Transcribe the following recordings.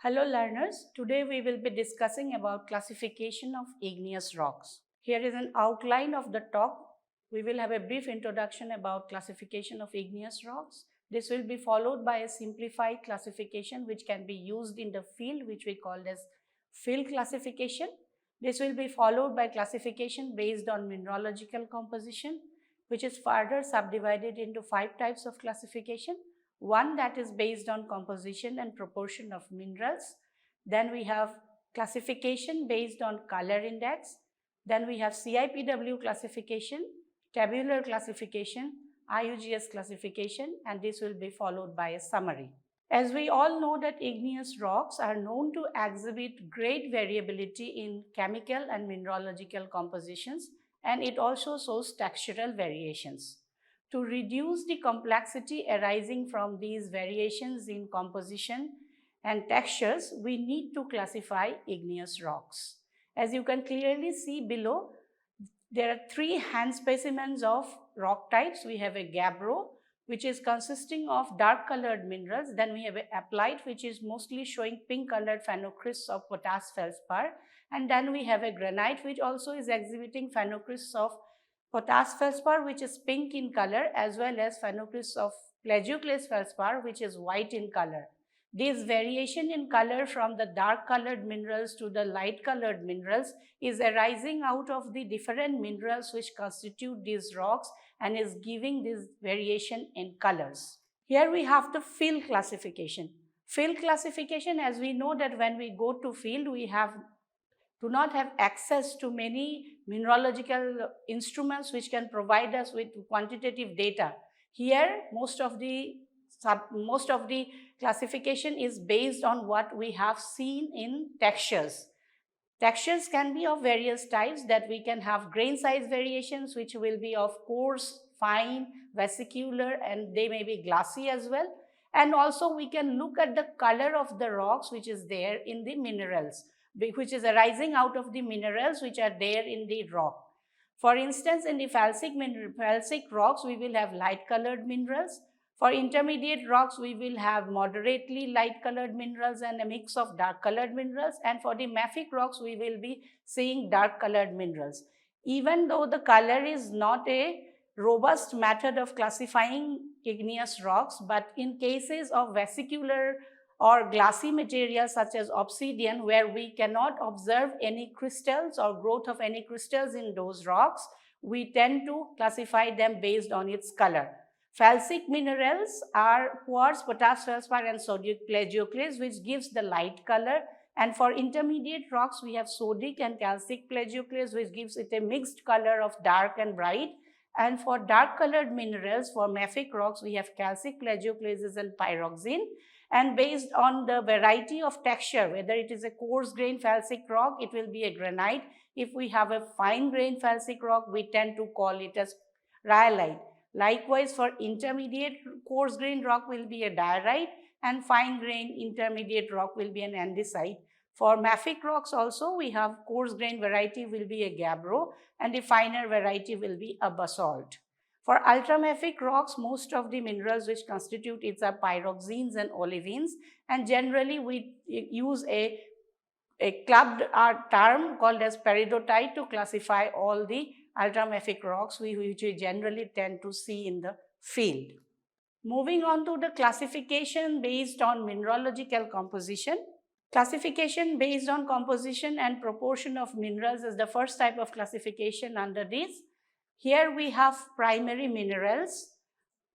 Hello learners, today we will be discussing about classification of igneous rocks. Here is an outline of the talk. We will have a brief introduction about classification of igneous rocks. This will be followed by a simplified classification which can be used in the field, which we call as field classification. This will be followed by classification based on mineralogical composition, which is further subdivided into 5 types of classification. One that is based on composition and proportion of minerals. Then we have classification based on color index. Then we have CIPW classification, tabular classification, IUGS classification, and this will be followed by a summary. As we all know that igneous rocks are known to exhibit great variability in chemical and mineralogical compositions, and it also shows textural variations. To reduce the complexity arising from these variations in composition and textures, we need to classify igneous rocks. As you can clearly see below, there are 3 hand specimens of rock types. We have a gabbro, which is consisting of dark colored minerals. Then we have a apatite, which is mostly showing pink colored phenocrysts of potash feldspar. And then we have a granite, which also is exhibiting phenocrysts of potash feldspar, which is pink in color, as well as phenocrysts of plagioclase feldspar, which is white in color. This variation in color from the dark colored minerals to the light colored minerals is arising out of the different minerals which constitute these rocks and is giving this variation in colors. Here we have the field classification. Field classification, as we know that when we go to field, we do not have access to many mineralogical instruments which can provide us with quantitative data. Here, most of the classification is based on what we have seen in textures. Textures can be of various types, that we can have grain size variations which will be of coarse, fine, vesicular, and they may be glassy as well. And also we can look at the color of the rocks which is there in the minerals, which is arising out of the minerals which are there in the rock. For instance, in the felsic rocks, we will have light colored minerals. For intermediate rocks, we will have moderately light colored minerals and a mix of dark colored minerals. And for the mafic rocks, we will be seeing dark colored minerals. Even though the color is not a robust method of classifying igneous rocks, but in cases of vesicular or glassy materials such as obsidian, where we cannot observe any crystals or growth of any crystals in those rocks, we tend to classify them based on its color. Felsic minerals are quartz, potash feldspar, and sodic plagioclase, which gives the light color. And for intermediate rocks, we have sodic and calcic plagioclase, which gives it a mixed color of dark and bright. And for dark colored minerals, for mafic rocks, we have calcic plagioclases and pyroxene. And based on the variety of texture, whether it is a coarse grain felsic rock, it will be a granite. If we have a fine grain felsic rock, we tend to call it as rhyolite. Likewise, for intermediate coarse grain rock will be a diorite, and fine grain intermediate rock will be an andesite. For mafic rocks also, we have coarse grain variety will be a gabbro, and the finer variety will be a basalt. For ultramafic rocks, most of the minerals which constitute it are pyroxenes and olivines, and generally we use a clubbed term called as peridotite to classify all the ultramafic rocks which we generally tend to see in the field. Moving on to the classification based on mineralogical composition. Classification based on composition and proportion of minerals is the first type of classification under this. Here we have primary minerals.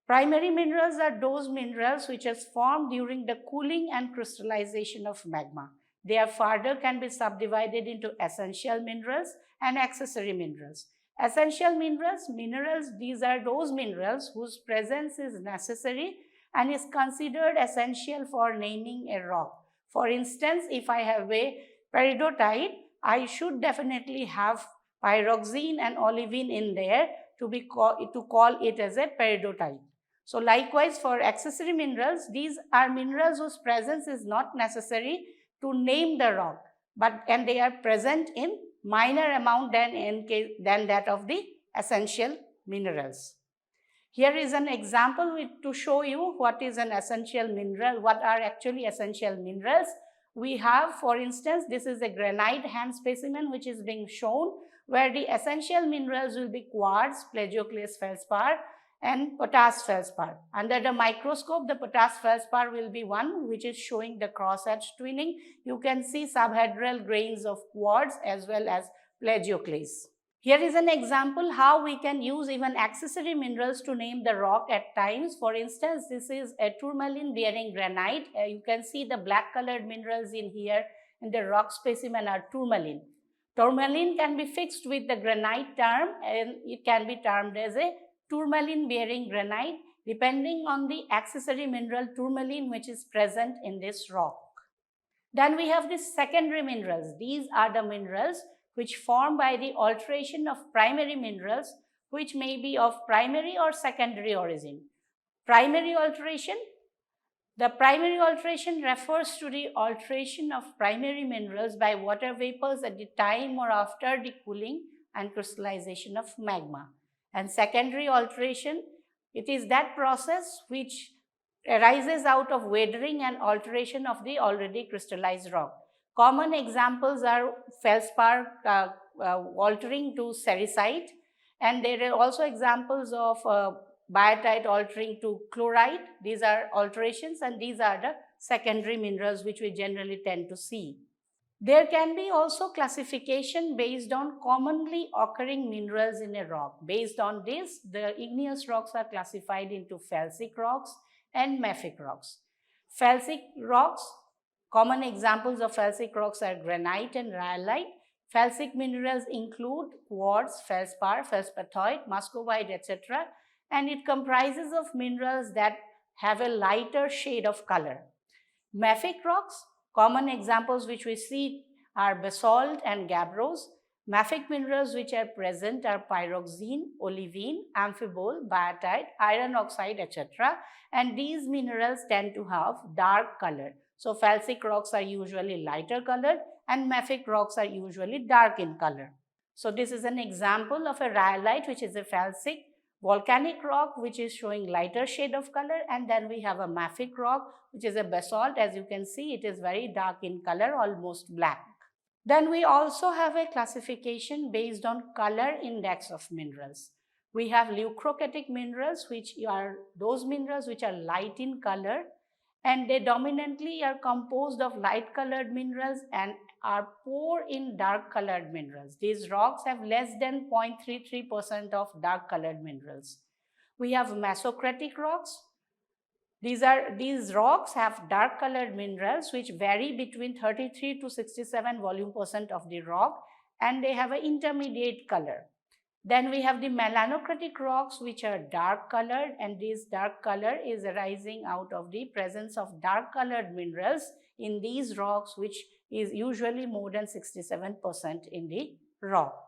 Primary minerals are those minerals which has formed during the cooling and crystallization of magma. They are further can be subdivided into essential minerals and accessory minerals. Essential minerals, these are those minerals whose presence is necessary and is considered essential for naming a rock. For instance, if I have a peridotite, I should definitely have pyroxene and olivine in there to call it as a peridotite. So likewise, for accessory minerals, these are minerals whose presence is not necessary to name the rock, and they are present in minor amount than that of the essential minerals. Here is an example to show you what is an essential mineral, what are actually essential minerals. We have, for instance, this is a granite hand specimen which is being shown, where the essential minerals will be quartz, plagioclase feldspar, and potash feldspar. Under the microscope, the potash feldspar will be one which is showing the cross-hatch twinning. You can see subhedral grains of quartz as well as plagioclase. Here is an example how we can use even accessory minerals to name the rock at times. For instance, this is a tourmaline bearing granite. You can see the black colored minerals in here, and the rock specimen are tourmaline. Tourmaline can be fixed with the granite term, and it can be termed as a tourmaline bearing granite depending on the accessory mineral tourmaline which is present in this rock. Then we have the secondary minerals. These are the minerals which form by the alteration of primary minerals, which may be of primary or secondary origin. Primary alteration. The primary alteration refers to the alteration of primary minerals by water vapors at the time or after the cooling and crystallization of magma. And secondary alteration, it is that process which arises out of weathering and alteration of the already crystallized rock. Common examples are feldspar altering to sericite, and there are also examples of biotite altering to chlorite. These are alterations, and these are the secondary minerals which we generally tend to see. There can be also classification based on commonly occurring minerals in a rock. Based on this, the igneous rocks are classified into felsic rocks and mafic rocks. Felsic rocks, common examples of felsic rocks are granite and rhyolite. Felsic minerals include quartz, feldspar, feldspathoid, muscovite, etc. And it comprises of minerals that have a lighter shade of color. Mafic rocks, common examples which we see are basalt and gabbros. Mafic minerals which are present are pyroxene, olivine, amphibole, biotite, iron oxide, etc. And these minerals tend to have dark color. So felsic rocks are usually lighter colored and mafic rocks are usually dark in color. So this is an example of a rhyolite which is a felsic volcanic rock which is showing lighter shade of color, and then we have a mafic rock which is a basalt. As you can see, it is very dark in color, almost black. Then we also have a classification based on color index of minerals. We have leucochaetic minerals, which are those minerals which are light in color, and they dominantly are composed of light colored minerals and are poor in dark colored minerals. These rocks have less than 0.33% of dark colored minerals. We have mesocratic rocks. These rocks have dark colored minerals which vary between 33 to 67 volume % of the rock, and they have an intermediate color. Then we have the melanocratic rocks which are dark colored, and this dark color is arising out of the presence of dark colored minerals in these rocks, which is usually more than 67% in the rock.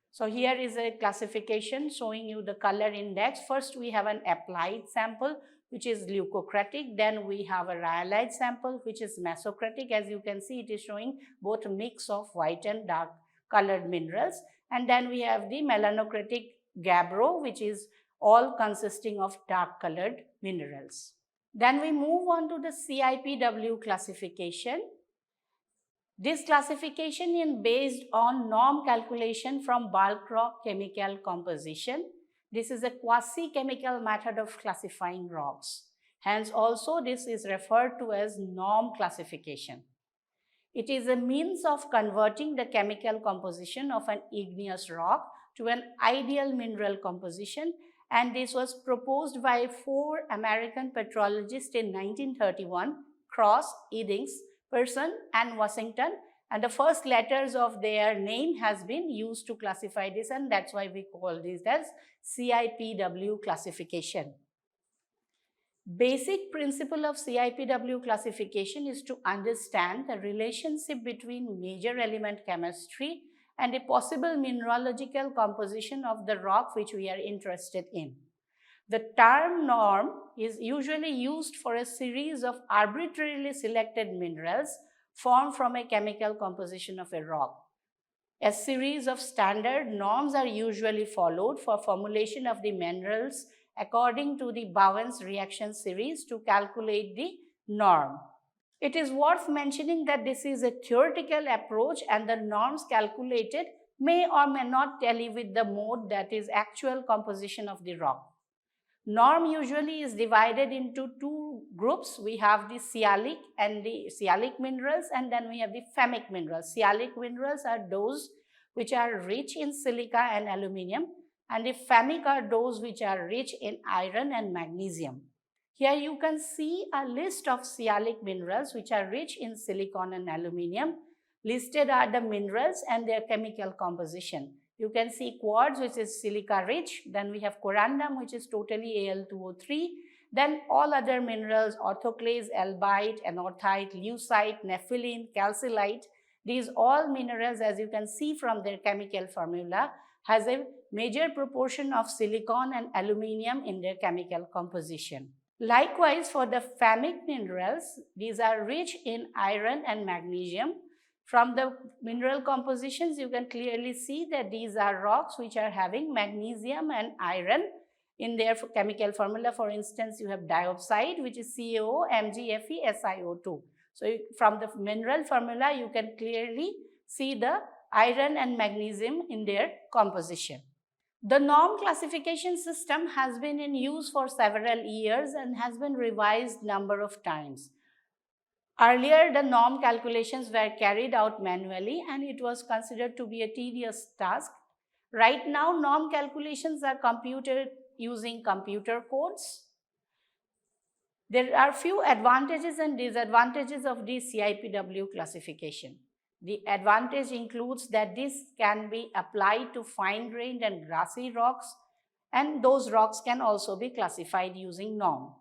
So here is a classification showing you the color index. First we have an applied sample which is leucochaetic, then we have a rhyolite sample which is mesocratic. As you can see, it is showing both a mix of white and dark colored minerals, and then we have the melanocratic gabbro which is all consisting of dark colored minerals. Then we move on to the CIPW classification. This classification is based on norm calculation from bulk rock chemical composition. This is a quasi-chemical method of classifying rocks. Hence also this is referred to as norm classification. It is a means of converting the chemical composition of an igneous rock to an ideal mineral composition, and this was proposed by 4 American petrologists in 1931, Cross, Eddings, Pearson and Washington, and the first letters of their name has been used to classify this, and that's why we call this as CIPW classification. Basic principle of CIPW classification is to understand the relationship between major element chemistry and a possible mineralogical composition of the rock which we are interested in. The term norm is usually used for a series of arbitrarily selected minerals formed from a chemical composition of a rock. A series of standard norms are usually followed for formulation of the minerals according to the Bowen's reaction series to calculate the norm. It is worth mentioning that this is a theoretical approach and the norms calculated may or may not tally with the mode, that is actual composition of the rock. Norm usually is divided into two groups. We have the sialic and the sialic minerals, and then we have the phamic minerals. Sialic minerals are those which are rich in silica and aluminium, and the phamic are those which are rich in iron and magnesium. Here you can see a list of sialic minerals which are rich in silicon and aluminium. Listed are the minerals and their chemical composition. You can see quartz, which is silica rich. Then we have corundum, which is totally Al2O3. Then all other minerals, orthoclase, albite, anorthite, leucite, nepheline, calcilite. These all minerals, as you can see from their chemical formula, has a major proportion of silicon and aluminium in their chemical composition. Likewise, for the phamic minerals, these are rich in iron and magnesium. From the mineral compositions, you can clearly see that these are rocks which are having magnesium and iron in their chemical formula. For instance, you have diopside, which is CaO, MgFe, SiO2. So from the mineral formula, you can clearly see the iron and magnesium in their composition. The norm classification system has been in use for several years and has been revised number of times. Earlier, the norm calculations were carried out manually and it was considered to be a tedious task. Right now, norm calculations are computed using computer codes. There are few advantages and disadvantages of the CIPW classification. The advantage includes that this can be applied to fine-grained and grassy rocks, and those rocks can also be classified using norm.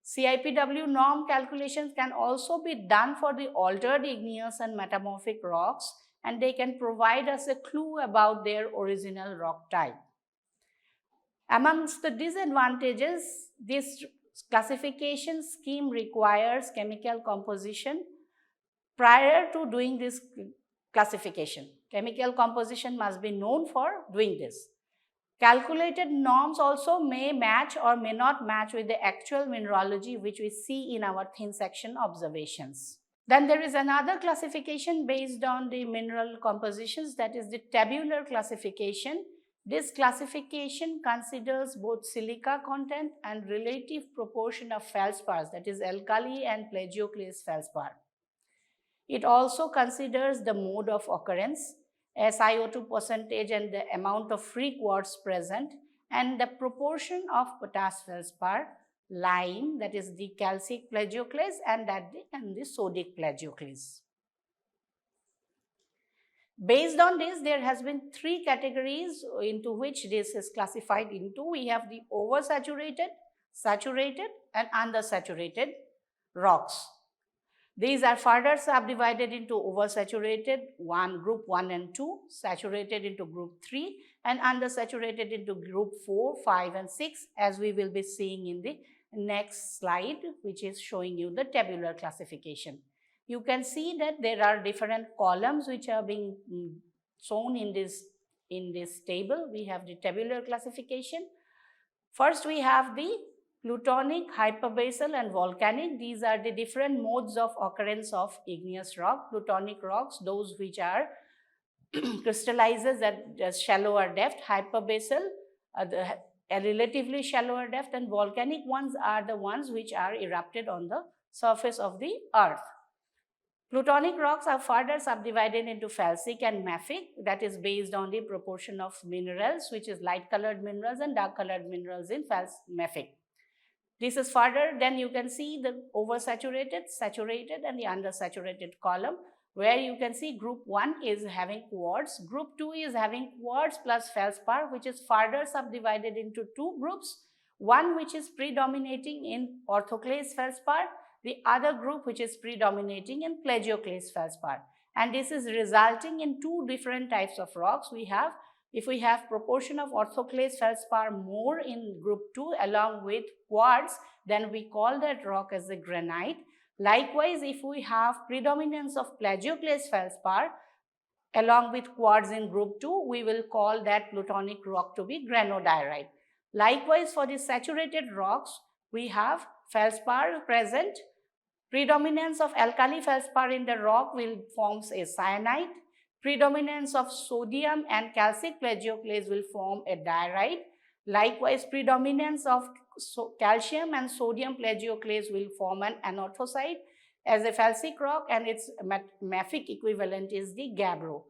CIPW norm calculations can also be done for the altered igneous and metamorphic rocks, and they can provide us a clue about their original rock type. Amongst the disadvantages, this classification scheme requires chemical composition prior to doing this classification. Chemical composition must be known for doing this. Calculated norms also may match or may not match with the actual mineralogy which we see in our thin section observations. Then there is another classification based on the mineral compositions, that is the tabular classification. This classification considers both silica content and relative proportion of feldspars, that is alkali and plagioclase feldspar. It also considers the mode of occurrence, SiO2 percentage and the amount of free quartz present, and the proportion of potash feldspar, lime, that is the calcic plagioclase, and the sodic plagioclase. Based on this, there has been three categories into which this is classified into. We have the oversaturated, saturated, and undersaturated rocks. These are further subdivided into oversaturated, group 1 and 2, saturated into group 3, and undersaturated into group 4, 5, and 6, as we will be seeing in the next slide, which is showing you the tabular classification. You can see that there are different columns which are being shown in this table. We have the tabular classification. First, we have the plutonic, hyperbasal, and volcanic. These are the different modes of occurrence of igneous rock. Plutonic rocks, those which are crystallizes at a shallower depth. Hyperbasal, a relatively shallower depth, and volcanic ones are the ones which are erupted on the surface of the earth. Plutonic rocks are further subdivided into felsic and mafic, that is based on the proportion of minerals, which is light colored minerals and dark colored minerals in mafic. This is further, then you can see the oversaturated, saturated, and the undersaturated column, where you can see group 1 is having quartz, group 2 is having quartz plus feldspar, which is further subdivided into two groups, one which is predominating in orthoclase feldspar, the other group which is predominating in plagioclase feldspar. And this is resulting in two different types of rocks. If we have proportion of orthoclase feldspar more in group 2 along with quartz, then we call that rock as a granite. Likewise, if we have predominance of plagioclase feldspar along with quartz in group 2, we will call that plutonic rock to be granodiorite. Likewise, for the saturated rocks, we have feldspar present, Predominance of alkali feldspar in the rock will form a cyanide. Predominance of sodium and calcic plagioclase will form a diorite. Likewise, predominance of calcium and sodium plagioclase will form an anorthosite as a felsic rock, and its mafic equivalent is the gabbro.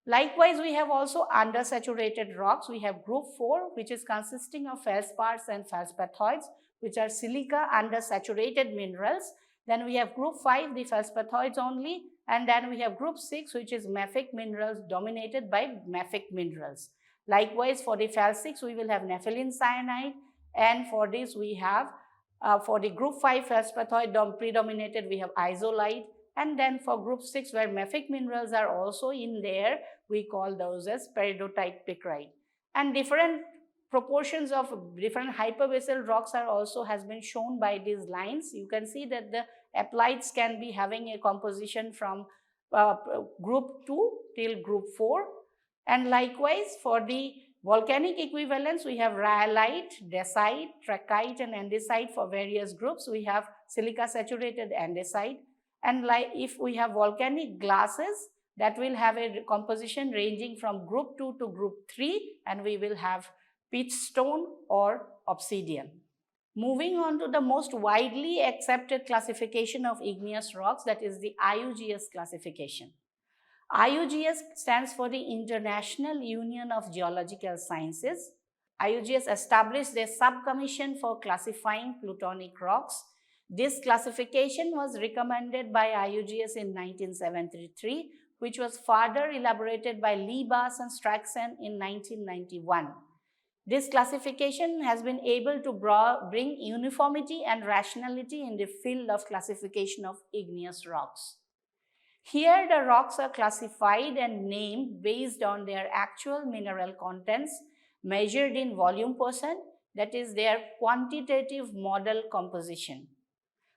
Likewise, we have also undersaturated rocks. We have group 4, which is consisting of feldspars and feldspathoids, which are silica undersaturated minerals. Then we have group 5, the feldspathoids only, and then we have group 6, which is mafic minerals dominated by mafic minerals. Likewise, for the felsics, we will have nepheline cyanide, and for this we have, for the group 5 feldspathoid predominated, we have isolite, and then for group 6, where mafic minerals are also in there, we call those as peridotite picrite. And different proportions of different hyperbasal rocks are also has been shown by these lines. You can see that the aplites can be having a composition from group 2 till group 4. And likewise, for the volcanic equivalents, we have rhyolite, dacite, trachyte, and andesite. For various groups, we have silica saturated andesite. And like if we have volcanic glasses, that will have a composition ranging from group 2 to group 3, and we will have peach stone or obsidian. Moving on to the most widely accepted classification of igneous rocks, that is the IUGS classification. IUGS stands for the International Union of Geological Sciences. IUGS established a subcommission for classifying plutonic rocks. This classification was recommended by IUGS in 1973, which was further elaborated by Liebas and Straxen in 1991. This classification has been able to bring uniformity and rationality in the field of classification of igneous rocks. Here, the rocks are classified and named based on their actual mineral contents measured in volume percent, that is their quantitative model composition.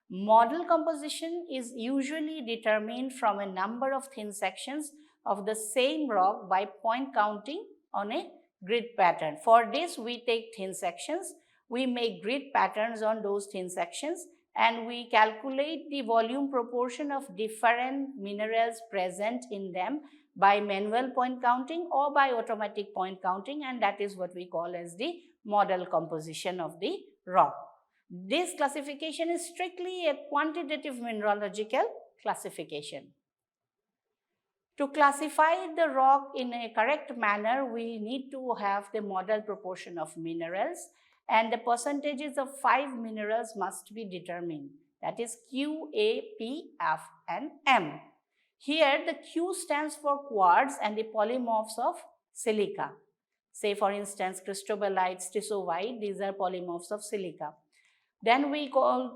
Model composition is usually determined from a number of thin sections of the same rock by point counting on a grid pattern. For this, we take thin sections, we make grid patterns on those thin sections, and we calculate the volume proportion of different minerals present in them by manual point counting or by automatic point counting, and that is what we call as the model composition of the rock. This classification is strictly a quantitative mineralogical classification. To classify the rock in a correct manner, we need to have the model proportion of minerals, and the percentages of 5 minerals must be determined. That is Q, A, P, F, and M. Here, the Q stands for quartz and the polymorphs of silica. Say, for instance, cristobalite, stishovite, these are polymorphs of silica. Then we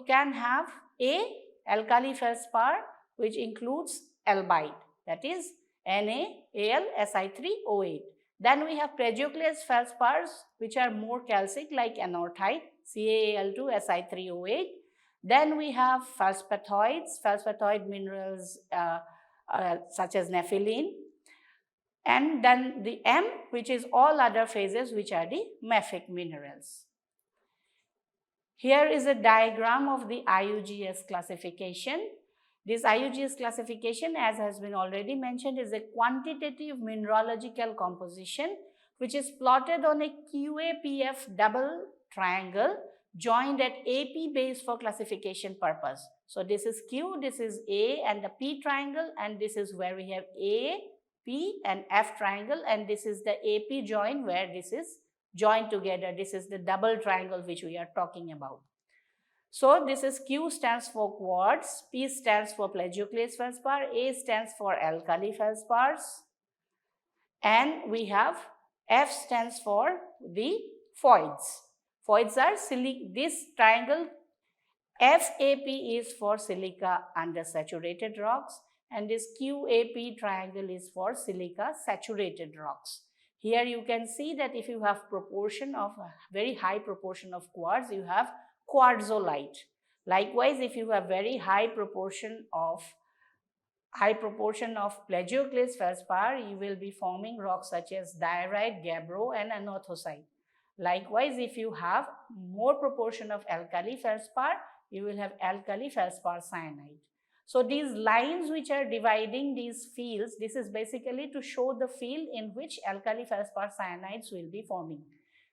can have A, alkali feldspar, which includes albite, that is NaAlSi3O8. Then we have plagioclase feldspars, which are more calcic, like anorthite, CaAl2Si3O8. Then we have feldspathoids, feldspathoid minerals such as nepheline. And then the M, which is all other phases, which are the mafic minerals. Here is a diagram of the IUGS classification. This IUGS classification, as has been already mentioned, is a quantitative mineralogical composition which is plotted on a QAPF double triangle joined at AP base for classification purpose. So this is Q, this is A and the P triangle, and this is where we have A, P and F triangle, and this is the AP joint where this is joined together. This is the double triangle which we are talking about. So this is Q stands for quartz, P stands for plagioclase feldspar, A stands for alkali feldspars, and we have F stands for the foids. Foids are this triangle FAP is for silica undersaturated rocks, and this QAP triangle is for silica saturated rocks. Here you can see that if you have proportion of very high proportion of quartz, you have quartzolite. Likewise, if you have very high proportion of plagioclase feldspar, you will be forming rocks such as diorite, gabbro, and anorthosite. Likewise, if you have more proportion of alkali feldspar, you will have alkali feldspar cyanide. So these lines which are dividing these fields, this is basically to show the field in which alkali feldspar cyanides will be forming.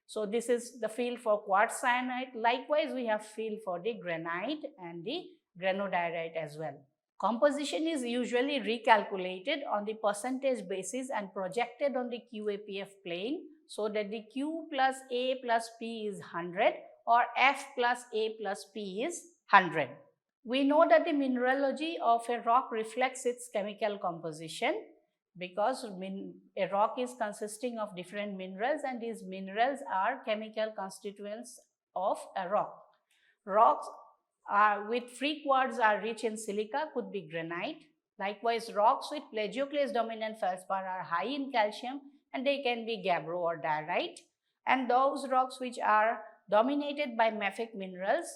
So this is the field for quartz cyanide. Likewise, we have field for the granite and the granodiorite as well. Composition is usually recalculated on the percentage basis and projected on the QAPF plane so that the Q plus A plus P is 100 or F plus A plus P is 100. We know that the mineralogy of a rock reflects its chemical composition because a rock is consisting of different minerals and these minerals are chemical constituents of a rock. Rocks with free quartz are rich in silica, could be granite. Likewise, rocks with plagioclase dominant feldspar are high in calcium and they can be gabbro or diorite. And those rocks which are dominated by mafic minerals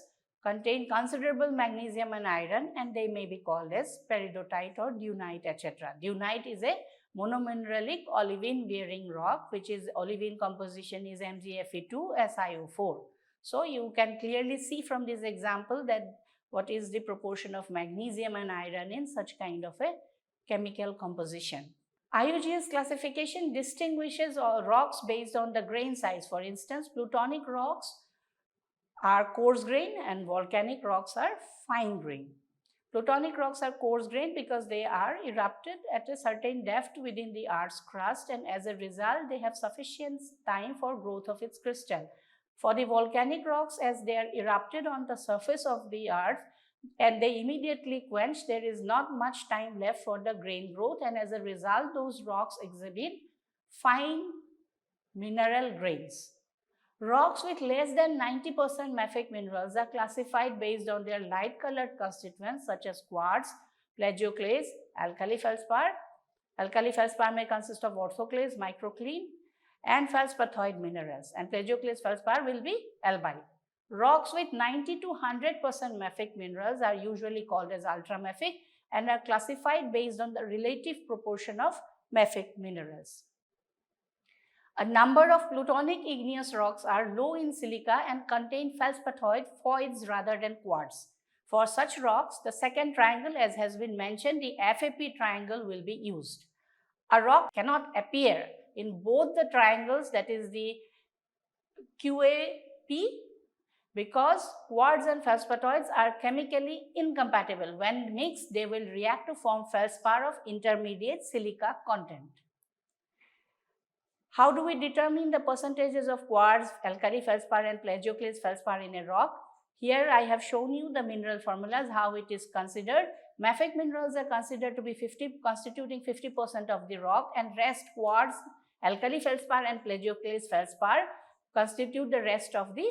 contain considerable magnesium and iron and they may be called as peridotite or dunite, etc. Dunite is a monomineralic olivine bearing rock which is olivine composition is MgFe2SiO4. So you can clearly see from this example that what is the proportion of magnesium and iron in such kind of a chemical composition. IUGS classification distinguishes rocks based on the grain size. For instance, plutonic rocks are coarse grain and volcanic rocks are fine grain. Plutonic rocks are coarse grain because they are erupted at a certain depth within the Earth's crust and as a result they have sufficient time for growth of its crystal. For the volcanic rocks, as they are erupted on the surface of the earth and they immediately quench, there is not much time left for the grain growth and as a result those rocks exhibit fine mineral grains. Rocks with less than 90% mafic minerals are classified based on their light colored constituents such as quartz, plagioclase, alkali feldspar. Alkali feldspar may consist of orthoclase, microcline and feldspathoid minerals and plagioclase feldspar will be albite. Rocks with 90 to 100% mafic minerals are usually called as ultramafic and are classified based on the relative proportion of mafic minerals. A number of plutonic igneous rocks are low in silica and contain feldspathoids rather than quartz. For such rocks, the second triangle, as has been mentioned, the FAP triangle will be used. A rock cannot appear in both the triangles, that is the QAP, because quartz and feldspathoids are chemically incompatible. When mixed, they will react to form feldspar of intermediate silica content. How do we determine the percentages of quartz, alkali feldspar and plagioclase feldspar in a rock? Here I have shown you the mineral formulas, how it is considered. Mafic minerals are considered to be constituting 50% of the rock and rest quartz, alkali feldspar and plagioclase feldspar constitute the rest of the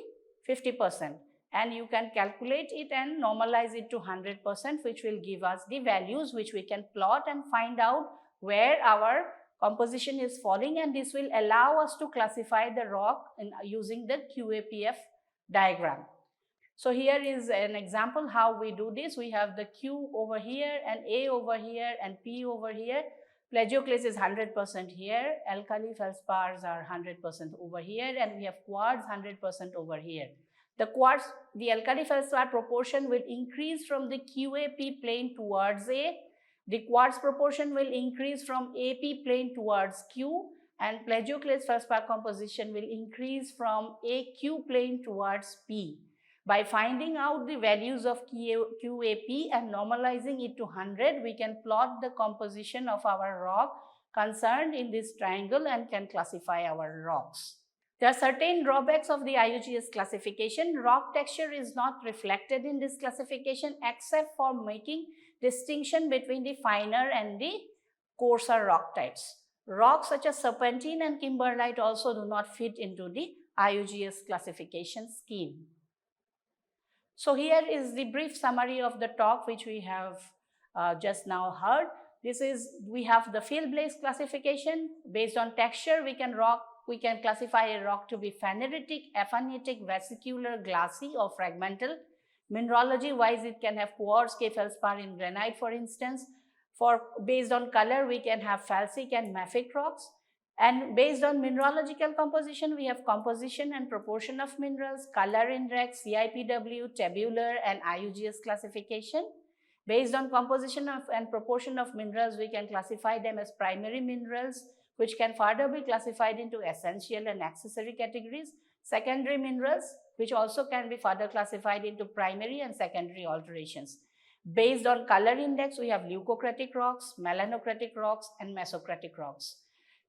50%. And you can calculate it and normalize it to 100%, which will give us the values which we can plot and find out where our composition is falling, and this will allow us to classify the rock using the QAPF diagram. So here is an example how we do this. We have the Q over here and A over here and P over here. Plagioclase is 100% here, alkali feldspars are 100% over here, and we have quartz 100% over here. The alkali feldspar proportion will increase from the QAP plane towards A. The quartz proportion will increase from AP plane towards Q, and plagioclase feldspar composition will increase from AQ plane towards P. By finding out the values of QAP and normalizing it to 100, we can plot the composition of our rock concerned in this triangle and can classify our rocks. There are certain drawbacks of the IUGS classification. Rock texture is not reflected in this classification except for making distinction between the finer and the coarser rock types. Rocks such as serpentine and kimberlite also do not fit into the IUGS classification scheme. So here is the brief summary of the talk which we have just now heard. We have the field blaze classification. Based on texture, we can classify a rock to be phaneritic, aphanitic, vesicular, glassy or fragmental. Mineralogy wise, it can have quartz, K-feldspar in granite, for instance. Based on color, we can have felsic and mafic rocks. And based on mineralogical composition, we have composition and proportion of minerals, color index, CIPW, tabular, and IUGS classification. Based on composition of and proportion of minerals, we can classify them as primary minerals, which can further be classified into essential and accessory categories. Secondary minerals, which also can be further classified into primary and secondary alterations. Based on color index, we have leucocratic rocks, melanocratic rocks, and mesocratic rocks.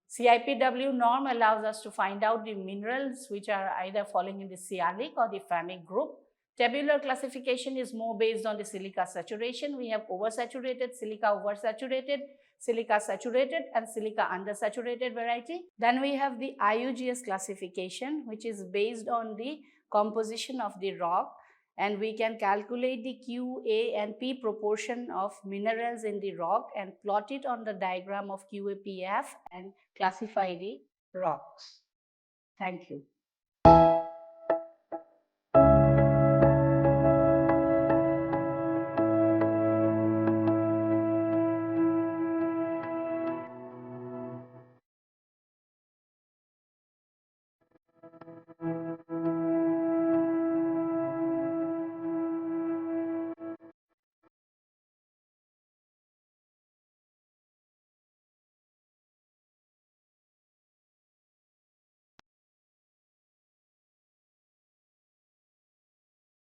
CIPW norm allows us to find out the minerals which are either falling in the sialic or the phamic group. Tabular classification is more based on the silica saturation. We have oversaturated, silica oversaturated, silica saturated, and silica undersaturated variety. Then we have the IUGS classification, which is based on the composition of the rock, and we can calculate the Q, A, and P proportion of minerals in the rock and plot it on the diagram of QAPF and classify the rocks. Thank you.